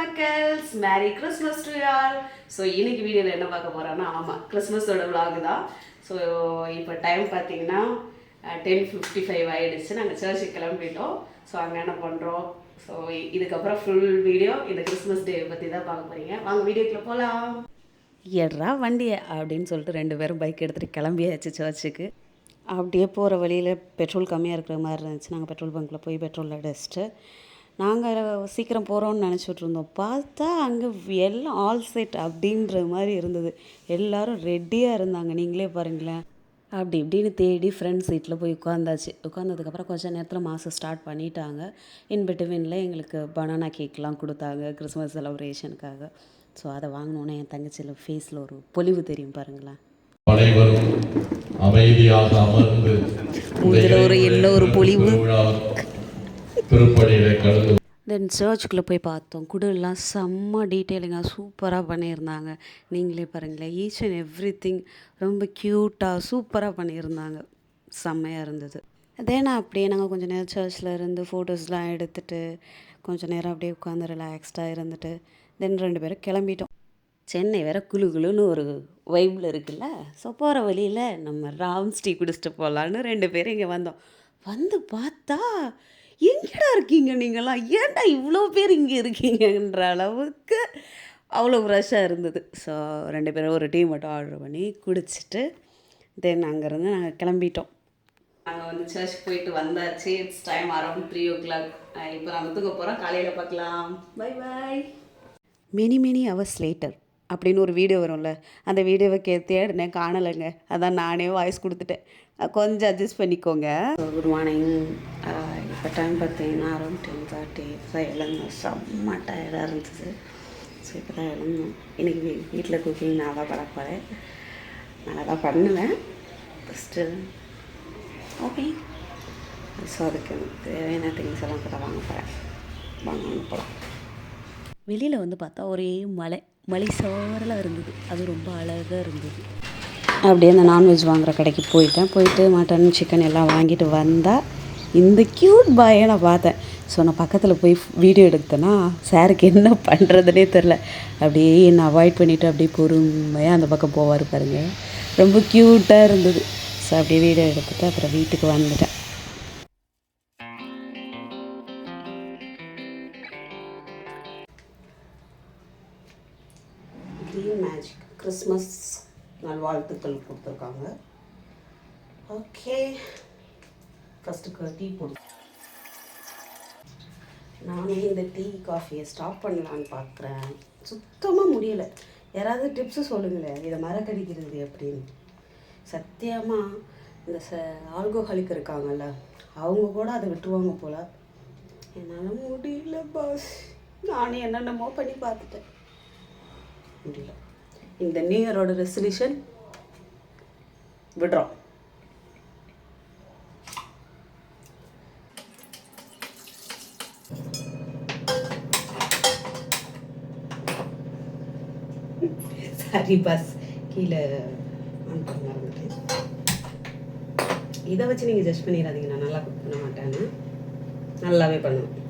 மக்கள்ஸ் merry Christmas to all. So இன்னைக்கு வீடியோவில் என்ன பார்க்க போகிறோன்னா, ஆமாம் கிறிஸ்மஸோட விலாக் தான். ஸோ இப்போ டைம் பார்த்தீங்கன்னா 10:55 ஆகிடுச்சு. நாங்கள் சர்ச்சுக்கு கிளம்பிட்டோம். ஸோ அங்கே என்ன பண்ணுறோம், ஸோ இதுக்கப்புறம் ஃபுல் வீடியோ இந்த கிறிஸ்மஸ் டே பற்றி தான் பார்க்க போகிறீங்க. வாங்க வீடியோக்குள்ளே போகலாம். எட்ரா வண்டியை அப்படின்னு சொல்லிட்டு 2 பேரும் பைக் எடுத்துகிட்டு கிளம்பியாச்சு சர்ச்சுக்கு. அப்படியே போகிற வழியில் பெட்ரோல் கம்மியாக இருக்கிற மாதிரி இருந்துச்சு. நாங்கள் பெட்ரோல் பங்க்கில் போய் பெட்ரோல் அடிச்சிட்டு நாங்கள் சீக்கிரம் போகிறோன்னு நினச்சிட்டு இருந்தோம். பார்த்தா அங்கே எல்லாம் ஆல் செட் அப்படின்ற மாதிரி இருந்தது. எல்லோரும் ரெடியாக இருந்தாங்க. நீங்களே பாருங்களேன். அப்படி இப்படின்னு தேடி ஃப்ரண்ட் சீட்டில் போய் உட்காந்தாச்சு. உட்காந்ததுக்கப்புறம் கொஞ்சம் நேரத்தில் மாதம் ஸ்டார்ட் பண்ணிட்டாங்க. இன் பிட்வீனில் எங்களுக்கு பனானா கேக்லாம் கொடுத்தாங்க கிறிஸ்மஸ் செலிப்ரேஷனுக்காக. ஸோ அதை வாங்கினோன்னே என் தங்கச்சியில் ஃபேஸில் ஒரு பொலிவு தெரியும் பாருங்களேன். அனைவரும் அமைதியாக அமர்ந்து ஒரு பொலிவு திருப்பலியிலே கலந்து. தென் சர்ச்சுக்குள்ளே போய் பார்த்தோம். குடெல்லாம் செம்ம டீட்டெயிலிங்காக சூப்பராக பண்ணியிருந்தாங்க. நீங்களே பாருங்களேன், ஈச் அண்ட் எவ்ரி திங் ரொம்ப க்யூட்டாக சூப்பராக பண்ணியிருந்தாங்க. செம்மையாக இருந்தது. தென் அப்படியே நாங்கள் கொஞ்சம் நேரம் சர்ச்சில் இருந்து ஃபோட்டோஸ்லாம் எடுத்துகிட்டு கொஞ்சம் நேரம் அப்படியே உட்காந்து ரிலாக்ஸ்டாக இருந்துட்டு தென் 2 பேரும் கிளம்பிட்டோம். சென்னை வேறு குழு குழுன்னு ஒரு வைப்பில் இருக்குல்ல. ஸோ போகிற வழியில் நம்ம ராம்ஸ் டீ குடிச்சிட்டு போகலான்னு 2 பேரும் இங்கே வந்தோம். வந்து பார்த்தா எங்கடா இருக்கீங்க நீங்களாம், ஏன்டா இவ்வளோ பேர் இங்கே இருக்கீங்கன்ற அளவுக்கு அவ்வளோ ஃப்ரெஷ்ஷாக இருந்தது. ஸோ 2 பேரும் ஒரு டீ மட்டும் ஆர்டர் பண்ணி குடிச்சிட்டு தென் அங்கேருந்து நாங்கள் கிளம்பிட்டோம். நாங்கள் வந்து சர்ச்சுக்கு போயிட்டு வந்தாச்சு. It's time around 3 o'clock. இப்போ நாங்கள் தூங்க போகிறோம். காலையில் பார்க்கலாம். Bye bye. Many hours later அப்படின்னு ஒரு வீடியோ வரும்ல, அந்த வீடியோவை தேடினேன், காணலைங்க. அதான் நானே வாய்ஸ் கொடுத்துட்டேன். கொஞ்சம் அட்ஜஸ்ட் பண்ணிக்கோங்க. Good morning. இப்போ டைம் பார்த்தீங்கன்னா அரௌண்ட் 10:30. இப்போ எழுந்தோம். செம்ம டயர்டாக இருந்துச்சு. ஸோ இப்போ தான் எழுந்தோம். இன்றைக்கி வீட்டில் குக்கிங் நான் தான் பண்ண போகிறேன். நல்லா தான் பண்ணுவேன். First okay. ஸோ அதுக்கு தேவையான திங்ஸ் எல்லாம் கூட வாங்க போகிறேன். வாங்க போகலாம். வெளியில் வந்து பார்த்தா ஒரே மலை சாரலாக இருந்தது. அது ரொம்ப அழகாக இருந்தது. அப்படியே அந்த நான்வெஜ் வாங்குகிற கடைக்கு போயிட்டு மட்டன் சிக்கன் எல்லாம் வாங்கிட்டு வந்தால் இந்த க்யூட் பாயை நான் பார்த்தேன். ஸோ நான் பக்கத்தில் போய் வீடியோ எடுத்தேன்னா சாருக்கு என்ன பண்ணுறதுனே தெரில. அப்படியே என்னை அவாய்ட் பண்ணிவிட்டு அப்படியே பொறுமையாக அந்த பக்கம் போவார் பாருங்க. ரொம்ப க்யூட்டாக இருந்தது. ஸோ அப்படியே வீடியோ எடுத்துகிட்டு அப்புறம் வீட்டுக்கு வந்துட்டேன். மேஜிக் கிறிஸ்மஸ் நல்வாழ்த்துக்கள் கொடுத்துருக்காங்க. ஓகே, ஃபஸ்ட்டுக்கு டீ போடு. நானே இந்த டீ காஃபியை ஸ்டாப் பண்ணலான்னு பார்க்குறேன். சுத்தமாக முடியலை. யாராவது டிப்ஸு சொல்லுங்களேன், இதை மறக்கடிக்கிறது அப்படின்னு. சத்தியமாக இந்த ஆல்கோஹாலிக் இருக்காங்கல்ல, அவங்க கூட அதை விட்டுருவாங்க போல். என்னால் முடியல பாஸ். நானே என்னென்னமோ பண்ணி பார்த்துட்டேன், முடியல. இந்த நியூ இயரோட ரெசல்யூஷன் விடுறோம். சாரி பஸ், கீழே மறந்துட்டேன். இதை வச்சு நீங்கள் ஜட்ஜ் பண்ணிடாதீங்க. நான் நல்லா குக் பண்ண மாட்டேன்னு. நல்லாவே பண்ணுவேன்.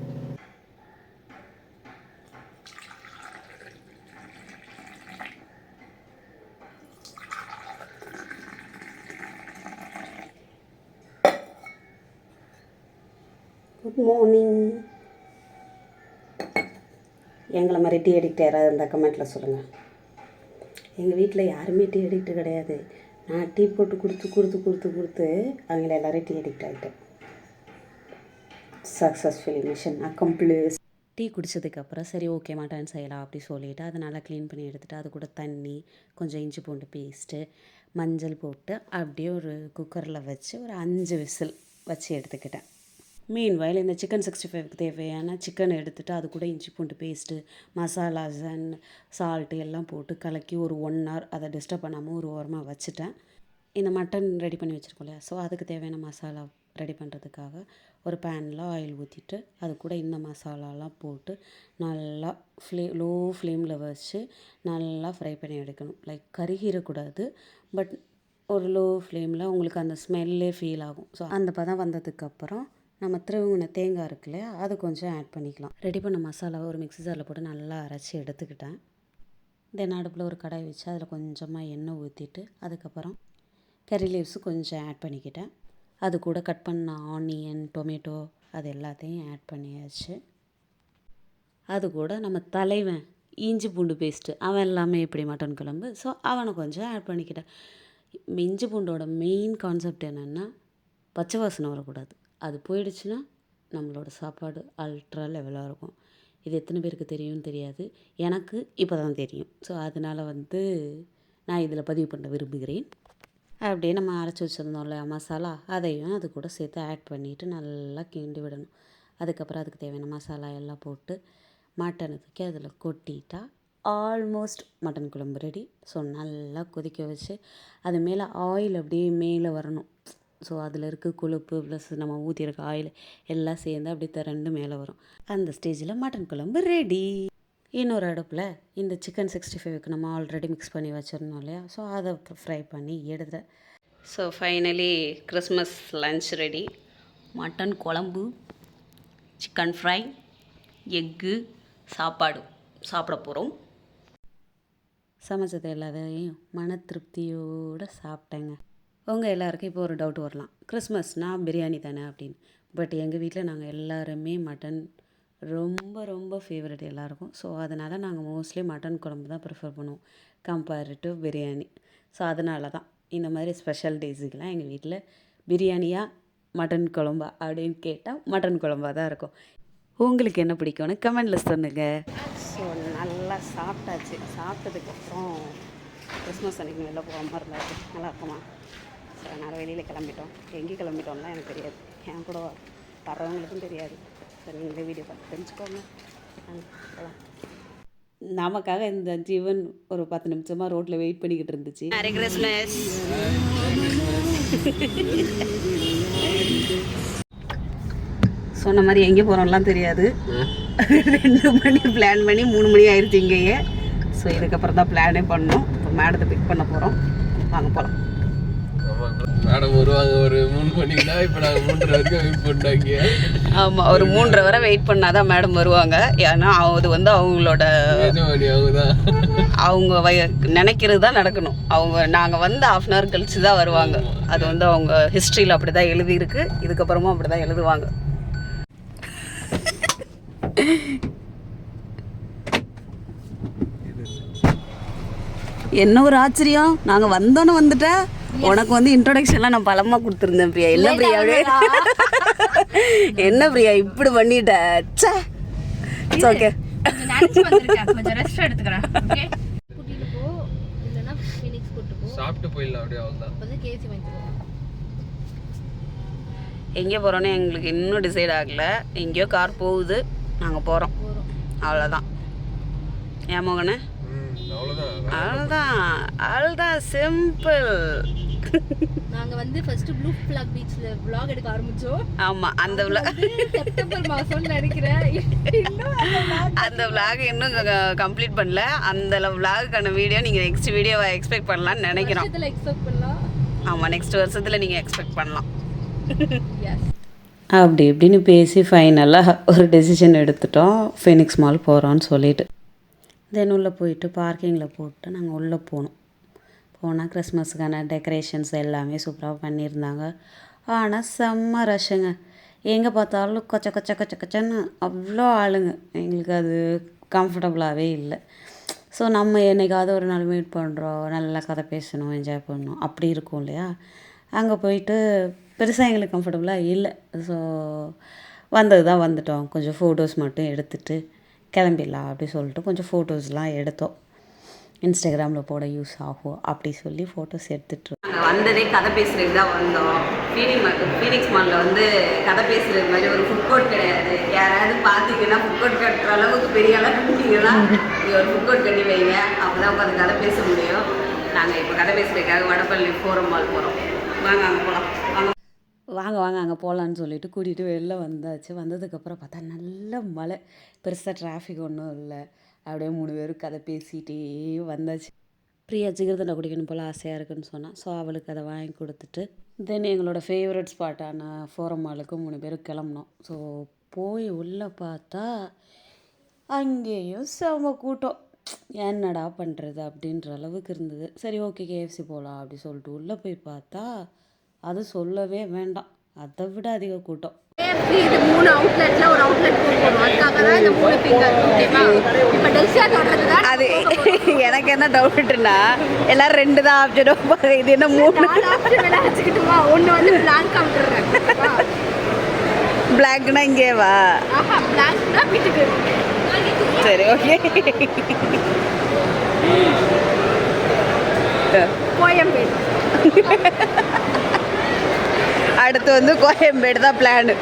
Good morning. எங்களை மாதிரி டீ அடிக்ட் யாராவது இருந்தால் கமெண்ட்டில் சொல்லுங்கள். எங்கள் வீட்டில் யாருமே டீ அடிக்ட் கிடையாது. நான் டீ போட்டு கொடுத்து அவங்கள எல்லோரும் டீ அடிக்ட் ஆகிட்டேன். Successfully mission accomplish. டீ குடித்ததுக்கப்புறம் சரி ஓகே மட்டன் செய்யலாம் அப்படி சொல்லிவிட்டு அதை நல்லா க்ளீன் பண்ணி எடுத்துகிட்டு அது கூட தண்ணி, கொஞ்சம் இஞ்சி பூண்டு பேஸ்ட்டு, மஞ்சள் போட்டு அப்படியே ஒரு குக்கரில் வச்சு ஒரு 5 விசில் வச்சு எடுத்துக்கிட்டேன். மீன்வயல் இந்த சிக்கன் 65க்கு தேவையான சிக்கன் எடுத்துகிட்டு அது கூட இஞ்சி பூண்டு பேஸ்ட்டு, மசாலாஸ் அண்ட் சால்ட்டு எல்லாம் போட்டு கலக்கி ஒரு 1 hour அதை டிஸ்டர்ப் பண்ணாமல் ஒரு ஓரமாக வச்சுட்டேன். இந்த மட்டன் ரெடி பண்ணி வச்சுருக்கோம் இல்லையா, ஸோ அதுக்கு தேவையான மசாலா ரெடி பண்ணுறதுக்காக ஒரு பேனில் ஆயில் ஊற்றிட்டு அது கூட இந்த மசாலாலாம் போட்டு நல்லா லோ ஃப்ளேமில் வச்சு நல்லா ஃப்ரை பண்ணி எடுக்கணும். லைக் கருகிடக்கூடாது, பட் ஒரு லோ ஃப்ளேமில் உங்களுக்கு அந்த ஸ்மெல்லே ஃபீல் ஆகும். ஸோ அந்த பதம் வந்ததுக்கப்புறம் நம்ம திருவுங்கின தேங்காய் இருக்கு இல்லையா, அது கொஞ்சம் ஆட் பண்ணிக்கலாம். ரெடி பண்ண மசாலாவை ஒரு மிக்ஸி ஜாரில் போட்டு நல்லா அரைச்சி எடுத்துக்கிட்டேன். தென் அடுப்பில் ஒரு கடாய் வச்சு அதில் கொஞ்சமாக எண்ணெய் ஊற்றிட்டு அதுக்கப்புறம் கறி லீவ்ஸு கொஞ்சம் ஆட் பண்ணிக்கிட்டேன். அது கூட கட் பண்ண ஆனியன், டொமேட்டோ அது எல்லாத்தையும் ஆட் பண்ணியாச்சு. அது கூட நம்ம தலைவன் இஞ்சி பூண்டு பேஸ்ட்டு அவன் எல்லாமே எப்படி மட்டன் குழம்பு, ஸோ அவனை கொஞ்சம் ஆட் பண்ணிக்கிட்டேன். இஞ்சி பூண்டோட மெயின் கான்செப்ட் என்னென்னா பச்சை வாசனை வரக்கூடாது. அது போயிடுச்சுன்னா நம்மளோட சாப்பாடு அல்ட்ரா லெவலாக இருக்கும். இது எத்தனை பேருக்கு தெரியும்னு தெரியாது, எனக்கு இப்போ தான் தெரியும். ஸோ அதனால் நான் இதில் பதிவு பண்ண விரும்புகிறேன். அப்படியே நம்ம அரைச்சி வச்சுருந்தோம்ல மசாலா, அதையும் அது கூட சேர்த்து ஆட் பண்ணிவிட்டு நல்லா கிண்டி விடணும். அதுக்கப்புறம் அதுக்கு தேவையான மசாலா எல்லாம் போட்டு மட்டனை தூக்கி அதில் கொட்டிட்டா ஆல்மோஸ்ட் மட்டன் குழம்பு ரெடி. ஸோ நல்லா கொதிக்க வச்சு அது மேலே ஆயில் அப்படியே மேலே வரணும். ஸோ அதில் இருக்க கொழுப்பு ப்ளஸ் நம்ம ஊற்றிருக்க ஆயில் எல்லாம் சேர்ந்து அப்படியே திரண்டு மேலே வரும். அந்த ஸ்டேஜில் மட்டன் குழம்பு ரெடி. இன்னொரு அடுப்பில் இந்த சிக்கன் 65க்கு நம்ம ஆல்ரெடி மிக்ஸ் பண்ணி வச்சுருந்தோம் இல்லையா, ஸோ அதை ஃப்ரை பண்ணி எடுத்தேன். So finally Christmas lunch ready. Mutton குழம்பு, சிக்கன் ஃப்ரை, எக்கு, சாப்பாடு சாப்பிட போகிறோம். சமைச்சது எல்லாத்தையும் மன திருப்தியோடு சாப்பிட்டேங்க. உங்கள் எல்லாருக்கும் இப்போ ஒரு டவுட் வரலாம், கிறிஸ்மஸ்னால் பிரியாணி தானே அப்படின்னு. பட் எங்கள் வீட்டில் நாங்கள் எல்லாருமே மட்டன் ரொம்ப ரொம்ப ஃபேவரட் எல்லாருக்கும். ஸோ அதனால் நாங்கள் மோஸ்ட்லி மட்டன் குழம்பு தான் ப்ரிஃபர் பண்ணுவோம் கம்பேர் டு பிரியாணி. ஸோ அதனால தான் இந்த மாதிரி ஸ்பெஷல் டேஸுக்கெலாம் எங்கள் வீட்டில் பிரியாணியா மட்டன் குழம்பா அப்படின்னு கேட்டால் மட்டன் குழம்பாக தான் இருக்கும். உங்களுக்கு என்ன பிடிக்கும்னு கமெண்டில் சொல்லுங்கள். ஸோ நல்லா சாப்பிட்டாச்சு. சாப்பிட்டதுக்கப்புறம் கிறிஸ்மஸ் அன்றைக்கி வெளில போகிற மாதிரி இருந்தாச்சு. நல்லா இருக்குமா? ஸோ அதனால் வெளியில் கிளம்பிட்டோம். எங்கே கிளம்பிட்டோம்லாம் எனக்கு தெரியாது, என் கூட வர்றவங்களுக்கும் தெரியாது. ஸோ நீங்களே வீடியோ பார்த்து தெரிஞ்சுக்கோங்க. நமக்காக இந்த ஜீவன் ஒரு 10 நிமிஷமாக ரோட்டில் வெயிட் பண்ணிக்கிட்டு இருந்துச்சு. Merry Christmas. சொன்ன மாதிரி எங்கே போகிறோம்லாம் தெரியாது. 2 மணி பிளான் பண்ணி 3 மணி ஆயிடுச்சு இங்கேயே. ஸோ இதுக்கப்புறம் தான் பிளானே பண்ணோம். இப்போ மேடத்தை பிக் பண்ண போகிறோம். வாங்க போகலாம். மேடம் வருவாங்க ஒரு 3 மணிக்குனா, இப்போ நாங்கள் 3:30 வரைக்கும் வெயிட் பண்ணாங்க. ஆமாம், ஒரு 3:30 வரை வெயிட் பண்ணால் தான் மேடம் வருவாங்க. ஏன்னா அது அவங்களோட அவங்க நினைக்கிறது தான் நடக்கணும். நாங்கள் வந்து 1/2 hour கழிச்சு தான் வருவாங்க. அது அவங்க ஹிஸ்ட்ரியில் அப்படி தான் எழுதியிருக்கு. இதுக்கப்புறமும் அப்படி தான் எழுதுவாங்க. என்ன ஒரு ஆச்சரியம், நாங்கள் வந்தோன்னு வந்துட்டா. உனக்கு இன்ட்ரோடக்ஷன்லாம் நான் பலமாக கொடுத்துருந்தேன் பிரியா. என்ன பிரியாவே என்ன பிரியா இப்படி பண்ணிட்ட? ஓகே சாப்பிட்டு போயிடலாம் அப்படியே. அவ்வளோதான். எங்கே போகிறோன்னு எங்களுக்கு இன்னும் டிசைட் ஆகலை. எங்கேயோ கார் போகுது, நாங்கள் போகிறோம், அவ்வளோதான். ஏன் மோகனே? அவ்வளோதான் சிம்பிள். நாங்க ஃபர்ஸ்ட் ப்ளூ ஃபிளாக் பீச்ல vlog எடுக்க ஆரம்பிச்சோம். ஆமா, அந்த vlog செப்டம்பர் மாசம்னு நினைக்கிறேன். அந்த vlog இன்னும் கம்ப்ளீட் பண்ணல. அந்த vlogக்கான வீடியோ நீங்க நெக்ஸ்ட் வீடியோவை எக்ஸ்பெக்ட் பண்ணலாம்னு நினைக்கிறோம். வருஷத்துல எக்ஸ்பெக்ட் பண்ணலாம். ஆமா, நெக்ஸ்ட் வருஷத்துல நீங்க எக்ஸ்பெக்ட் பண்ணலாம். அப்படி இப்படின்னு பேசி ஃபைனலாக ஒரு டெசிஷன் எடுத்துட்டோம். ஃபீனிக்ஸ் மால் போகிறோன்னு சொல்லிட்டு. தென் உள்ளே போயிட்டு பார்க்கிங்கில் போட்டு நாங்கள் உள்ளே போனால் கிறிஸ்மஸுக்கான டெக்கரேஷன்ஸ் எல்லாமே சூப்பராக பண்ணியிருந்தாங்க. ஆனால் செம்ம ரஷ்ஷுங்க. எங்கே பார்த்தாலும் கொச்சன்னு அவ்வளோ ஆளுங்க. எங்களுக்கு அது கம்ஃபர்டபுளாகவே இல்லை. ஸோ நம்ம என்றைக்காவது ஒரு நாள் மீட் பண்ணுறோம், நல்லா கதை பேசணும், என்ஜாய் பண்ணணும், அப்படி இருக்கும் இல்லையா. அங்கே போயிட்டு பெருசாக எங்களுக்கு கம்ஃபர்டபுளாக இல்லை. ஸோ வந்துட்டோம். கொஞ்சம் ஃபோட்டோஸ் மட்டும் எடுத்துகிட்டு கிளம்பிடலாம் அப்படி சொல்லிட்டு கொஞ்சம் ஃபோட்டோஸ்லாம் எடுத்தோம். இன்ஸ்டாகிராமில் போட யூஸ் ஆகும் அப்படி சொல்லி ஃபோட்டோஸ் எடுத்துகிட்டு நாங்கள் வந்ததே கதை பேசுகிறது தான் வந்தோம். ஃபீனிக்ஸ் மாலில் கதை பேசுகிறது மாதிரி ஒரு ஃபுட் கோர்ட் கிடையாது. யாராவது பார்த்தீங்கன்னா ஃபுட் கோர்ட் கட்டுற அளவுக்கு பெரிய அளவுக்கு கட்டிங்கன்னா நீங்கள் ஒரு ஃபுட் கோர்ட் கட்டி வைங்க, அப்போ தான் உட்காந்து கதை பேச முடியும். நாங்கள் இப்போ கதை பேசுகிறதுக்காக வடபள்ளி ஃபோரம் மால் போகிறோம். வாங்க அங்கே போகலாம். வாங்க அங்கே போகலான்னு சொல்லிட்டு கூட்டிகிட்டு வெளில வந்தாச்சு. வந்ததுக்கப்புறம் பார்த்தா நல்ல மழை, பெருசாக டிராஃபிக் ஒன்றும் இல்லை. அப்படியே 3 பேரும் கதை பேசிகிட்டே வந்தாச்சு. பிரியா ஜிகிர்தண்டை குடிக்கணும் போல் ஆசையாக இருக்குன்னு சொன்னான். ஸோ அவளுக்கு அதை வாங்கி கொடுத்துட்டு தென் எங்களோட ஃபேவரட் ஸ்பாட்டான ஃபோரம் மாலுக்கு 3 பேரும் கிளம்புனோம். ஸோ போய் உள்ளே பார்த்தா அங்கேயும் செம கூட்டம். என்னடா பண்ணுறது அப்படின்ற அளவுக்கு இருந்தது. சரி ஓகே கேஎஃப்சி போகலாம் அப்படி சொல்லிட்டு உள்ளே போய் பார்த்தா அது சொல்லவே வேண்டாம், அதை விட அதிக கூட்டம். இது 3 அவுட்லெட்ல ஒரு அவுட்லெட் போகணும். அதுக்காக தான் இந்த 3 ஃபிங்கர். ஓகேவா? இப்போ டெல்சியா தொடர்றது தான் அது எனக்கு என்ன டவுட்னா எல்லாரும் 2 தான் ஆப்ஷன், இது என்ன 3 ஆப்ஷன் வேணா வச்சுக்கிட்டுமா. ஒன்று வந்து பிளாங்க் விட்டுறேன். பிளாக்னா இங்கேவா? ஆஹா, பிளாங்க்னா வீட்டுக்கு. சரி ஓகே. கோயம்பேடு. அடுத்து வந்து கோயம்பேடு தான் பிளானு.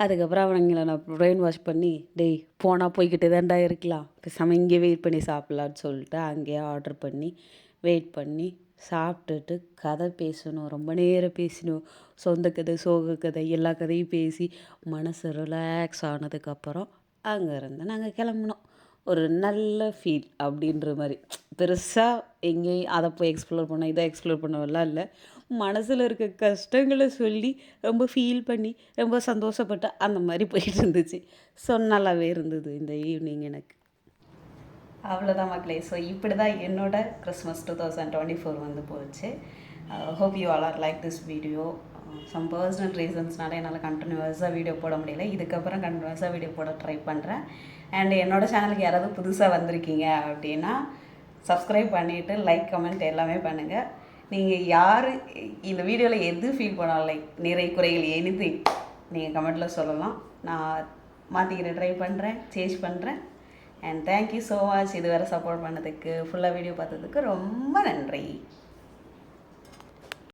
அதுக்கப்புறம் அவனுங்களை நான் ப்ரெயின் வாஷ் பண்ணி டேய் போனால் போய்கிட்டே தான்டா இருக்கலாம், பேசாமல் இங்கே வெயிட் பண்ணி சாப்பிட்லான்னு சொல்லிட்டு அங்கேயே ஆர்டர் பண்ணி வெயிட் பண்ணி சாப்பிட்டுட்டு கதை பேசணும். ரொம்ப நேரம் பேசணும். சொந்த கதை சோக கதை எல்லா கதையும் பேசி மனசு ரிலாக்ஸ் ஆனதுக்கப்புறம் அங்கேருந்து நாங்கள் கிளம்புனோம். ஒரு நல்ல ஃபீல் அப்படின்ற மாதிரி. பெருசாக எங்கேயும் அதை போய் எக்ஸ்ப்ளோர் பண்ண இதை எக்ஸ்ப்ளோர் பண்ணவெல்லாம் இல்லை. மனசில் இருக்க கஷ்டங்களை சொல்லி ரொம்ப ஃபீல் பண்ணி ரொம்ப சந்தோஷப்பட்டு அந்த மாதிரி போயிட்டு இருந்துச்சு. ஸோ நல்லாவே இருந்தது இந்த ஈவினிங் எனக்கு. அவ்வளோதான் மக்களே. ஸோ இப்படி தான் என்னோட கிறிஸ்மஸ் 2024 வந்து போச்சு. Hope you all are like this video. Some personal ரீசன்ஸ்னால என்னால் கண்டினியூஸாக வீடியோ போட முடியல. இதுக்கப்புறம் கண்டினியூஸாக வீடியோ போட ட்ரை பண்ணுறேன். அண்ட் என்னோடய சேனலுக்கு யாராவது புதுசாக வந்திருக்கீங்க அப்படின்னா சப்ஸ்கிரைப் பண்ணிவிட்டு லைக் கமெண்ட் எல்லாமே பண்ணுங்கள். நீங்கள் யார் இந்த வீடியோவில் எது ஃபீல் பண்ணாலும் லைக் நிறை குறைகள் எனிதிங் நீங்கள் கமெண்ட்டில் சொல்லலாம். நான் மாற்றிக்கிற ட்ரை பண்ணுறேன், சேஞ்ச் பண்ணுறேன். And thank you so much. இது வேறு சப்போர்ட் பண்ணதுக்கு, ஃபுல்லாக வீடியோ பார்த்ததுக்கு ரொம்ப நன்றி.